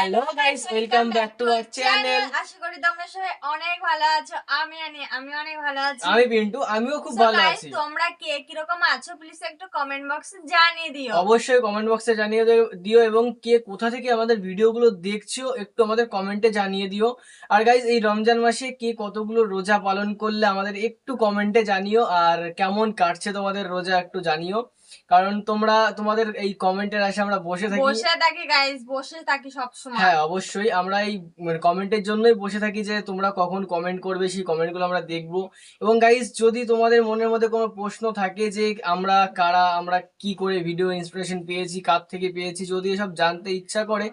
Hello guys, welcome back to our channel. আশা করি তোমরা সবাই অনেক ভালো আছো। আমি অনেক ভালো আছি। আমি পিন্টু, আমিও খুব ভালো আছি। তোমরা কে কিরকম আছো প্লিজ একটু কমেন্ট বক্সে জানিয়ে দিও। অবশ্যই কমেন্ট বক্সে জানিয়ে দিও এবং কে কোথা থেকে আমাদের ভিডিওগুলো দেখছো একটু আমাদের কমেন্টে জানিয়ে দিও। আর গাইস, এই রমজান মাসে কে কতগুলো রোজা পালন করলে আমাদের একটু কমেন্টে জানিও, আর কেমন কাটছে তোমাদের রোজা একটু জানিও, কারণ তোমাদের এই কমেন্টের আশায় আমরা বসে থাকি গাইস, বসে থাকি সব সময়। হ্যাঁ, অবশ্যই আমরা এই কমেন্টের জন্যই বসে থাকি যে তোমরা কখন কমেন্ট করবে, সেই কমেন্টগুলো আমরা দেখবো। এবং গাইস, যদি তোমাদের মনের মধ্যে কোনো প্রশ্ন থাকে যে আমরা কারা, আমরা কি করে ভিডিও ইন্সপিরেশন পেয়েছি, কার থেকে পেয়েছি, যদি এসব জানতে ইচ্ছা করে,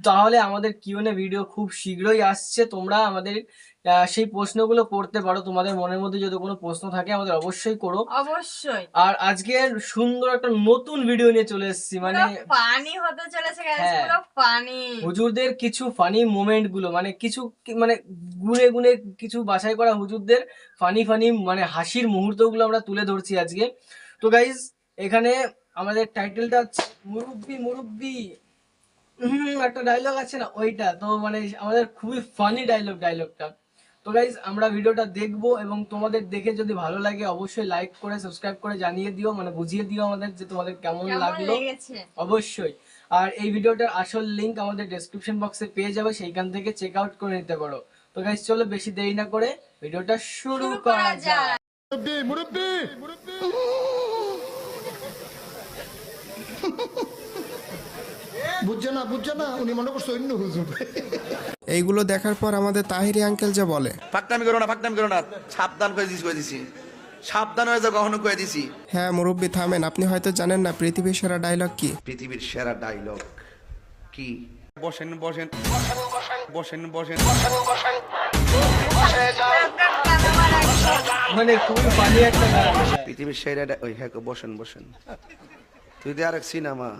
তাহলে আমাদের কিউএনএ ভিডিও খুব শীঘ্রই আসছে। তোমরা আমাদের সেই প্রশ্নগুলো করতে পারো। তোমাদের মনের মধ্যে যদি কোনো প্রশ্ন থাকে আমাদের অবশ্যই করো, অবশ্যই। আর আজকে সুন্দর একটা নতুন ভিডিও নিয়ে চলে এসেছি, মানে ফানি হতে চলেছে গাইস, পুরো ফানি। হুজুরদের কিছু ফানি মোমেন্ট গুলো, মানে কিছু মানে গুনে গুনে কিছু বাছাই করা হুজুরদের ফানি মানে হাসির মুহূর্ত গুলো আমরা তুলে ধরছি আজকে। তো গাইজ, এখানে আমাদের টাইটেলটা হচ্ছে মুরব্বি মুরব্বি। একটা ডায়লগ আছে না, ওইটা তো মানে আমাদের খুবই ফানি ডায়লগটা। তো গাইজ, আমরা ভিডিওটা দেখবো এবং তোমাদের দেখে যদি ভালো লাগে অবশ্যই লাইক করে সাবস্ক্রাইব করে জানিয়ে দিও, মানে বুঝিয়ে দিও আমাদের যে তোমাদের কেমন লাগলো অবশ্যই। আর এই ভিডিওটার আসল লিংক আমাদের ডেসক্রিপশন বক্সে পেয়ে যাবে, সেইখান থেকে চেক আউট করে নিতে পারো। তো গাইজ, চলো বেশি দেরি না করে ভিডিওটা শুরু করা যাক। বুঝছে না উনি মনে করছে অন্য হুজুর। এইগুলো দেখার পর আমাদের তাহিরি আঙ্কেল যে বলে, ফাকনামি করো না, সাবধান করে দিছি, সাবধান হয়ে যাও, কখনো করে দিছি। হ্যাঁ মুরব্বি থামেন, আপনি হয়তো জানেন না পৃথিবীর সেরা ডায়লগ কি। পৃথিবীর সেরা ডায়লগ কি? বসেন মানে খুবই ফানি একটা গান। পৃথিবীর সেরা ওই হ্যাঁ, বসেন তুই দিয়ে আরেক সিনেমা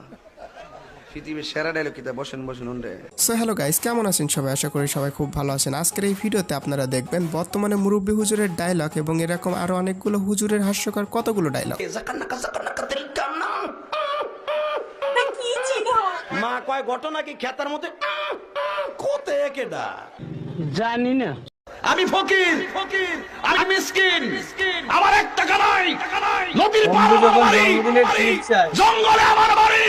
পৃথিবীর সেরা ডায়লগ কি? বসেন ওনরে। সো হ্যালো গাইস, কেমন আছেন সবাই? আশা করি সবাই খুব ভালো আছেন। আজকের এই ভিডিওতে আপনারা দেখবেন বর্তমানে মুরব্বি হুজুরের ডায়লগ এবং এরকম আরো অনেকগুলো হুজুরের হাস্যকর কতগুলো ডায়লগ। মা কয় ঘটনা কি খেতার মধ্যে কোতে কেডা জানি না। আমি ফকির, আমি মিসকিন, আমার এক টাকা নাই, নদীর পার আমার বাড়ি, জঙ্গলে আমার বাড়ি।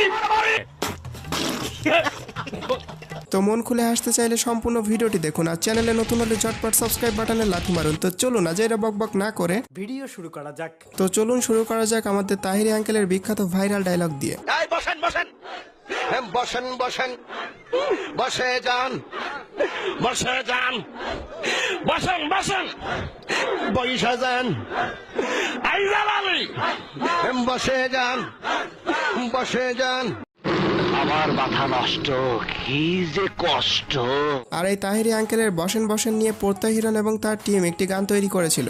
তো মন খুলে হাসতে চাইলে সম্পূর্ণ ভিডিওটি দেখুন, আর চ্যানেলে নতুন হলে ঝটপট সাবস্ক্রাইব বাটনে লাথি মারুন। তো চলুন আজ এরা বকবক না করে ভিডিও শুরু করা যাক। তো চলুন শুরু করা যাক আমাদের তাহিরি আঙ্কেলের বিখ্যাত ভাইরাল ডায়লগ দিয়ে। এই বসেন বসে যান, বসে যান, আইজালালি বসে যান। আমার মাথা নষ্ট, কি যে কষ্ট। আর এই তাহিরি আঙ্কেলের বসেন নিয়ে পোর্তা হিরণ এবং তার টিম একটি গান তৈরি করেছিল।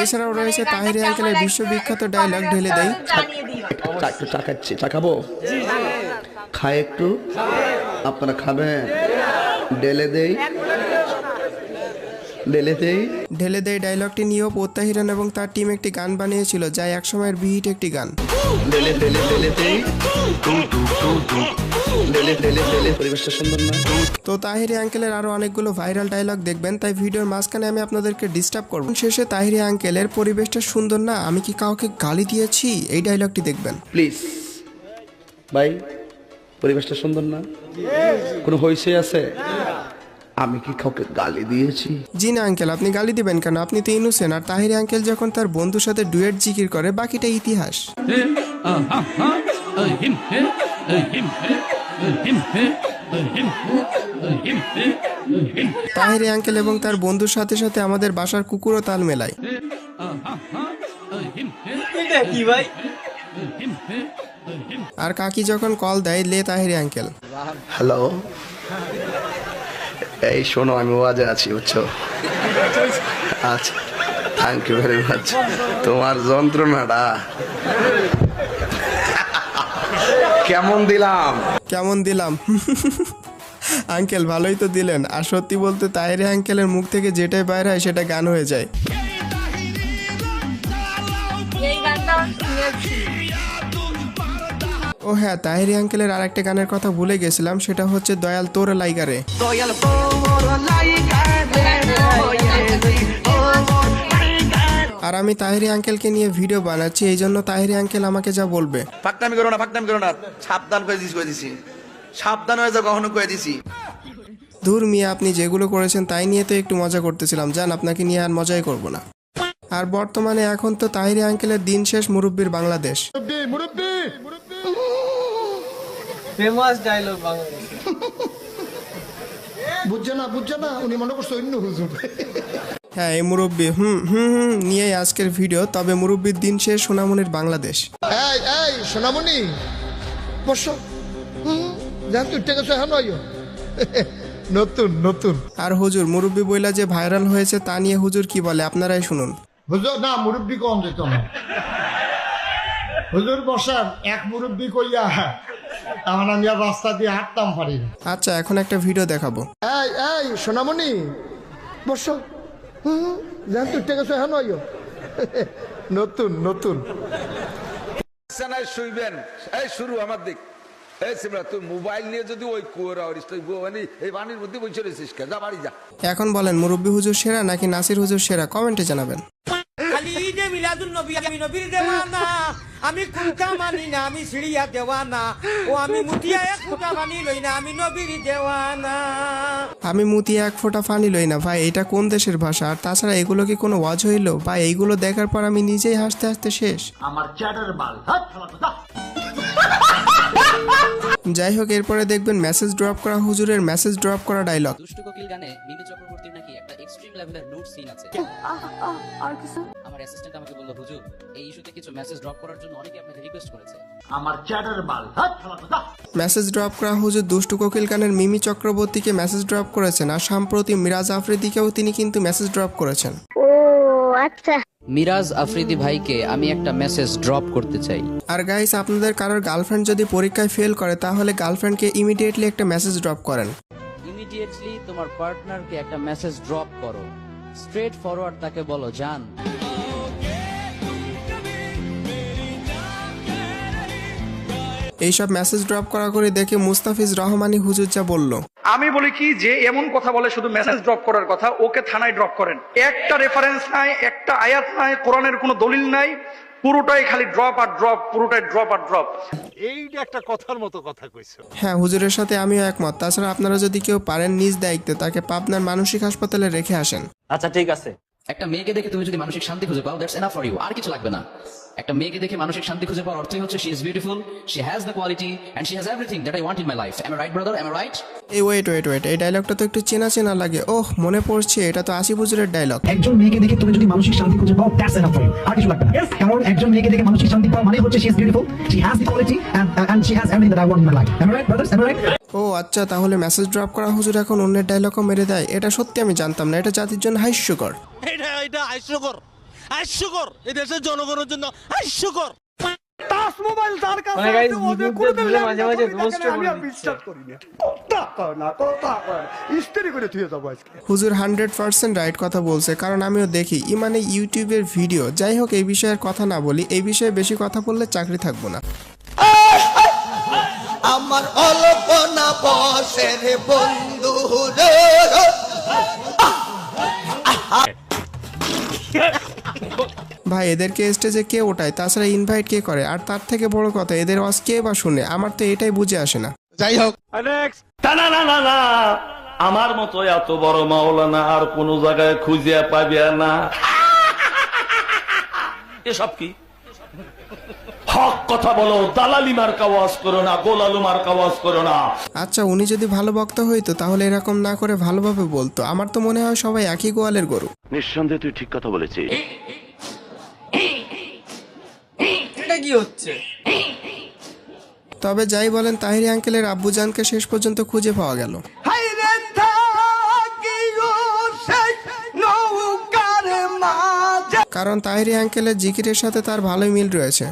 এছাড়াও রয়েছে তাহিরি আঙ্কেলের বিশ্ববিখ্যাত ডায়লগ ঢেলে দেই। চাকাবো খায় একটু, আপনারা খাবেন? ঢেলে দেই ডায়লগটি নিয়েও পোর্তা হিরণ এবং তার টিম একটি গান বানিয়েছিল, যা একসময়ের বিহিট একটি গান। পরিবেশটা সুন্দর না? তো তাহিরি আঙ্কেলের আরো অনেকগুলো ভাইরাল ডায়লগ দেখবেন, তাই ভিডিওর মাঝখানে আমি আপনাদেরকে ডিস্টার্ব করব। শেষে তাহিরি আঙ্কেলের পরিবেশটা সুন্দর না, আমি কি কাউকে গালি দিয়েছি, এই ডায়লগটি দেখবেন প্লিজ। ভাই, পরিবেশটা সুন্দর না? কোনো হইছে আছে? আমি কি কাউকে গালি দিয়েছি? জি না আঙ্কেল, আপনি গালি দিবেন কেন? আপনি তো ইনোসেন্ট। আর তাহিরি আঙ্কেল যখন তার বন্ধুর সাথে ডুয়েট জিকির করে, বাকিটা ইতিহাস। তাহিরি আঙ্কেল এবং তার বন্ধুর সাথে সাথে আমাদের বাসার কুকুরও তাল মেলায়। কি ভাই? আর কাকি যখন কল দেয়, লে তাহিরি আঙ্কেল। হ্যালো, এই শোনো, আমি ওয়াজে আছি, বুঝছো? আচ্ছা, থ্যাংক ইউ ভেরি মাচ। তোমার যন্ত্রণাটা কেমন দিলাম? আঙ্কেল ভালোই তো দিলেন। আর সত্যি বলতে তাহিরি আঙ্কেলের মুখ থেকে যেটাই বাইরে হয় সেটা গান হয়ে যায়। এই গানটা শুনেছি। ও হ্যাঁ, তাহিরি আঙ্কেলের আরেকটা গানের কথা ভুলে গেছিলাম, সেটা হচ্ছে দয়াল তোর লাইগারে। আর আমি তাহিরি আঙ্কেলকে নিয়ে ভিডিও বানাচ্ছি, এই জন্য তাহিরি আঙ্কেল আমাকে যা বলবে। ফাকনামি করো না, সাবধান করে দিছি, সাবধান হয়ে যাও, কখনো করে দিছি। দূর মিয়া, আপনি যেগুলো করেছেন তাই নিয়ে তো একটু মজা করতেছিলাম, জান আপনাকে নিয়ে আর মজাই করব না। আর বর্তমানে এখন তো তাহিরি আঙ্কেলের দিন শেষ, মুরব্বির বাংলাদেশ। মুরব্বি ফেমাস ডায়লগ বাংলাদেশে। বুঝছে না উনি মনে করছে অন্য হুজুর। হ্যাঁ, এই মুরব্বি নিয়েই আজকের ভিডিও। তবে মুরব্বির দিন শেষ, সোনামনির বাংলাদেশ। এই সোনামণি বসো, জান তুই টেকে এখন নতুন আর হুজুর মুরব্বি বইলা যে ভাইরাল হয়েছে তা নিয়ে হুজুর কি বলে আপনারাই শুনুন। হুজুর না, মুরব্বি কম যেত না। হুজুর বসান, এক মুরব্বি কইয়া এখন আমি আর রাস্তা দিয়ে হাঁটতাম পারি না। আচ্ছা, এখন একটা ভিডিও দেখাবো। এই সোনামণি বসো, জান তুই টেকে এখন নতুন বিছানায় শুইবেন, এই শুরু আমার দিক। এই সিমরা, তুই মোবাইল নিয়ে যদি ওই কুয়োরা এই পানির মধ্যে বসে রয়েছিস, যা বাড়ি যা। এখন বলেন মুরব্বি হুজুর সেরা নাকি নাসির হুজুর সেরা, কমেন্টে জানাবেন। খালি ঈদে মিলাদুন নবী, আমি নবীর দেওয়ানা, আমি কুনকা মানি না, আমি সিঁড়িয়া দেওয়ানা, ও আমি মুতিয়া এক ফুটা মানি লই না, আমি নবীর দেওয়ানা। আমি মুতি এক ফোঁটা ফানি লই না। ভাই, এটা কোন দেশের ভাষা? আর তাছাড়া এগুলো কি কোনো ওয়াজ হইল? ভাই, এইগুলো দেখার পর আমি নিজেই হাসতে হাসতে শেষ। যাই হোক, এরপরে দেখবেন মেসেজ ড্রপ করা হুজুরের মেসেজ ড্রপ করা ডায়লগ। দুষ্টু কোকিল গানে মিমি চক্রবর্তীর নাকি একটা এক্সট্রিম লেভেলের নুড সিন আছে। আর কিছু আমার অ্যাসিস্ট্যান্ট আমাকে বলল, হুজুর এই ইস্যুতে কিছু মেসেজ ড্রপ করার জন্য অনেকে আপনাকে রিকোয়েস্ট করেছে। মেসেজ ড্রপ করা হুজুর দুষ্টু কোকিল গানের মিমি চক্রবর্তীকে মেসেজ ড্রপ করেছেন, আর সম্প্রতি মিরাজ আফ্রিদিকেও তিনি কিন্তু মেসেজ ড্রপ করেছেন। মিরাজ আফ্রিদি ভাইকে আমি একটা মেসেজ ড্রপ করতে চাই। আর গাইস, আপনাদের কারোর গার্লফ্রেন্ড যদি পরীক্ষায় ফেল করে তাহলে গার্লফ্রেন্ডকে ইমিডিয়েটলি একটা মেসেজ ড্রপ করেন। ইমিডিয়েটলি তোমার পার্টনারকে একটা মেসেজ ড্রপ করো, স্ট্রেট ফরওয়ার্ড তাকে বলো, জান। এইসব মেসেজ ড্রপ করা করে দেখে মুস্তাফিজ রহমানি হুজুর যা বলল। আমি বলি কি, যে এমন কথা বলে শুধু মেসেজ ড্রপ করার কথা, ওকে থানায় ড্রপ করেন। একটা রেফারেন্স নাই, একটা আয়াত নাই, কোরআনের কোনো দলিল নাই, পুরোটাই খালি ড্রপ আর ড্রপ, পুরোটাই ড্রপ আর ড্রপ। এইটা একটা কথার মতো কথা কইছো। হ্যাঁ, হুজুরের সাথে আমিও একমত। তাছাড়া আপনারা যদি কেউ পারেন নিজ দায়িত্বে তাকে পাবনার মানসিক হাসপাতালে রেখে আসেন। আচ্ছা ঠিক আছে। একটা মেয়েকে দেখে তুমি যদি মানসিক শান্তি খুঁজে পাও, দ্যাটস এনাফ ফর ইউ, আর কিছু লাগবে না। একটা মেয়েকে দেখে মানসিক শান্তি খুঁজে পাওয়ার অর্থই হচ্ছে she is beautiful, she has the quality and she has everything that I want in my life. Am I right brother, am I right? এই ওয়েট, এই ডায়লগটা তো একটু চেনা চেনা লাগে। ওহ, মনে পড়ছে, এটা তো আসিফ হুজুরের ডায়লগ। একজন মেয়েকে দেখে তুমি যদি মানসিক শান্তি খুঁজে পাও, দ্যাটস এনাফ ফর ইউ, আর কিছু লাগবে না। কারণ একজন মেয়েকে দেখে মানসিক শান্তি পাওয়া মানে হচ্ছে she is beautiful, she has the quality and she has everything that I want in my life. Am I right brothers, am I right? ও আচ্ছা, তাহলে মেসেজ ড্রপ করা হুজুর এখন অন্যের ডায়লগও মেরে দেয়? এটা সত্যি আমি জানতাম না, এটা জাতির জন্য হাস্যকর। এটা হাস্যকর, এই দেশের জনগণের জন্য হাস্যকর। মানে গাইস, হুজুরদের ধরে মাঝে মাঝে রোস্ট করে দিচ্ছে। হুজুর 100% রাইট কথা বলছে, কারণ আমিও দেখি ইমানে ইউটিউবের ভিডিও। যাই হোক, এই বিষয়ের কথা না বলি, এই বিষয়ে বেশি কথা বললে চাকরি থাকবো না। আমার অল্পনা বসের বন্ধু ভাই, এদেরকে স্টেজে কে ওঠায়? তাছাড়া ইনভাইট কে করে? আর তার থেকে বড় কথা, এদের ওয়াজ কে বা শুনে? আমার তো এটাই বুঝে আসে না। যাই হোক, না, আমার মতো এত বড় মাওলানা আর কোন জায়গায় খুঁজে পাবে না। এসব কি হক কথা বলো, দালালি মার্কা ওয়াজ করো না, গোলালু মার্কা ওয়াজ করো না। আচ্ছা, উনি যদি ভালো বক্তা হইতো তাহলে এরকম না করে ভালোভাবে বলতো। আমার তো মনে হয় সবাই একই গোয়ালের গরু। নিঃসন্দেহে তুই ঠিক কথা বলেছিস। এটা কি হচ্ছে? তবে যাই বলেন, তাহিরি আঙ্কেলের আব্বুজানকে শেষ পর্যন্ত খুঁজে পাওয়া গেল। কারণ তাহিরি আঙ্কেলের জিকিরের সাথে তার ভালোই মিল রয়েছে।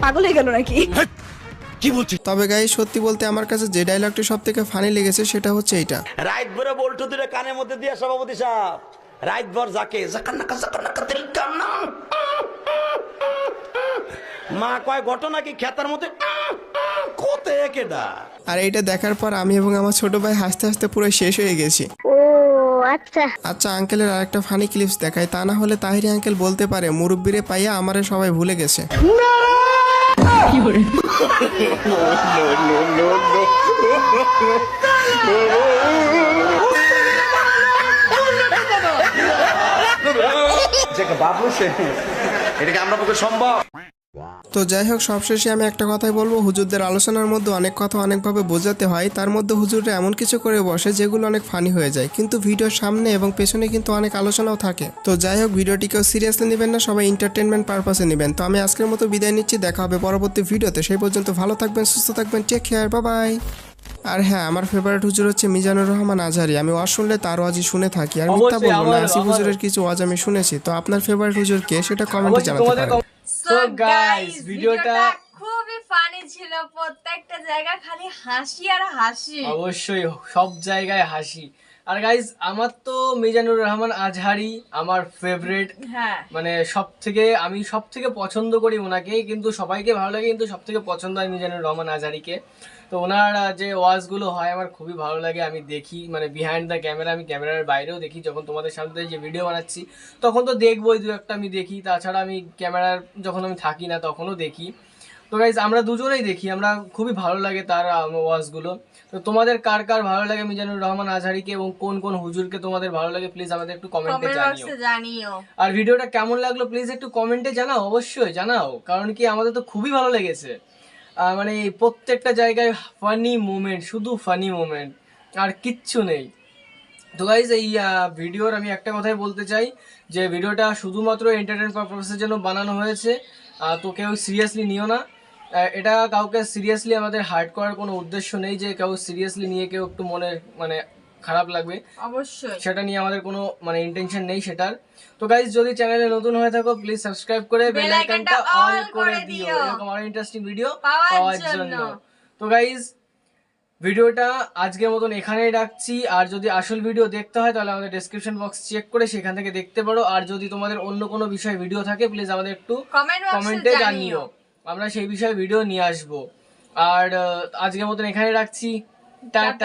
পাগল হয়ে গেল নাকি? তবে গাই, সত্যি বলতে আমার কাছে যে ডায়লগটি সব থেকে ফানি লেগেছে সেটা হচ্ছে এইটা। রাইট ভরে বল্টু দুটো কানের মধ্যে দিয়া সভাপতি সাহেব রাতভর যাকে মা কয় ঘটনা কি খেতার মধ্যে কোতে কেডা। আর এইটা দেখার পর আমি এবং আমার ছোট ভাই হাসতে হাসতে পুরো শেষ হয়ে গেছি। আচ্ছা আঙ্কেলের আরেকটা ফানি ক্লিপস দেখাই, তা না হলে তাহিরি আঙ্কেল বলতে পারে মুরব্বিরে পাইয়া আমারে সবাই ভুলে গেছে। এটাকে আমরা পক্ষে সম্ভব। তো যাই হোক, সবশেষে আমি একটা কথাই বলবো, হুজুরদের আলোচনার মধ্যে অনেক কথা অনেকভাবে বোঝাতে হয়, তার মধ্যে হুজুররা এমন কিছু করে বসে যেগুলো অনেক ফানি হয়ে যায়, কিন্তু ভিডিওর সামনে এবং পেছনে কিন্তু অনেক আলোচনাও থাকে। তো যাই হোক, ভিডিওটিকেও সিরিয়াসলি নেবেন না, সবাই এন্টারটেনমেন্ট পারপাসে নেবেন। তো আমি আজকের মতো বিদায় নিচ্ছি, দেখা হবে পরবর্তী ভিডিওতে। সেই পর্যন্ত ভালো থাকবেন, সুস্থ থাকবেন, টেক কেয়ার, বাই বাই। আর হ্যাঁ, আমার ফেভারিট হুজুর হচ্ছে মিজানুর রহমান আজহারি। আমি ওয়াজ শুনলে তার ওয়াজই শুনে থাকি, আর মিথ্যা বলবো না, আসিফ হুজুরের কিছু ওয়াজ আমি শুনেছি। তো আপনার ফেভারিট হুজুর কে সেটা কমেন্টে জানাতে পারেন। সো guys, গাইস ভিডিওটা খুবই ফানি ছিল, প্রত্যেকটা জায়গা খালি হাসি আর হাসি। অবশ্যই সব জায়গায় হাসি। আর গাইজ, আমার তো মিজানুর রহমান আজহারি আমার ফেভারিট, হ্যাঁ মানে আমি সব থেকে পছন্দ করি ওনাকে, কিন্তু সবাইকে ভালো লাগে, কিন্তু সব থেকে পছন্দ হয় মিজানুর রহমান আজহারিকে। তো ওনার যে ওয়াজগুলো হয় আমার খুবই ভালো লাগে, আমি দেখি মানে বিহাইন্ড দ্য ক্যামেরা, আমি ক্যামেরার বাইরেও দেখি, যখন তোমাদের সামনে যে ভিডিও বানাচ্ছি তখন তো দেখবোই, দু একটা আমি দেখি, তাছাড়া আমি ক্যামেরার যখন আমি থাকি না তখনও দেখি। তো গাইজ, আমরা দুজনেই দেখি, আমরা খুবই ভালো লাগে তার ওয়াজগুলো। তো তোমাদের কার কার ভালো লাগে মিজানুর রহমান আজহারিকে এবং কোন কোন হুজুরকে তোমাদের ভালো লাগে প্লিজ আমাদের একটু কমেন্টে জানিও। আর ভিডিওটা কেমন লাগলো প্লিজ একটু কমেন্টে জানাও, অবশ্যই জানাও, কারণ কি আমাদের তো খুবই ভালো লেগেছে। মানে প্রত্যেকটা জায়গায় ফানি মোমেন্ট, শুধু ফানি মোমেন্ট, আর কিচ্ছু নেই। তো গাইজ, এই ভিডিওর আমি একটা কথাই বলতে চাই, যে ভিডিওটা শুধুমাত্র এন্টারটেইনমেন্ট পারপাসের জন্য বানানো হয়েছে, তো কেউ সিরিয়াসলি নিও না। এটা কাউকে সিরিয়াসলি আমাদের হার্ট করার কোনো উদ্দেশ্য নেই, যে কেউ সিরিয়াসলি নিয়ে কেউ একটু মনে মানে খারাপ লাগবে, অবশ্যই সেটা নিয়ে আমাদের কোনো মানে ইন্টেনশন নেই সেটার। তো গাইজ, যদি চ্যানেলে নতুন হয়ে থাকো প্লিজ সাবস্ক্রাইব করে বেল আইকনটা অল করে দিও, এরকম আরো ইন্টারেস্টিং ভিডিও পাওয়ার জন্য। তো গাইজ, ভিডিওটা আজকের মতন এখানেই রাখছি। আর যদি আসল ভিডিও দেখতে হয় তাহলে আমাদের ডেসক্রিপশন বক্স চেক করে সেখান থেকে দেখতে পারো। আর যদি তোমাদের অন্য কোনো বিষয়ে ভিডিও থাকে প্লিজ আমাদের একটু কমেন্টে জানিও, আমরা সেই বিষয়ে ভিডিও নিয়ে আসবো। আর আজকের মতন এখানে রাখছি, টাটা।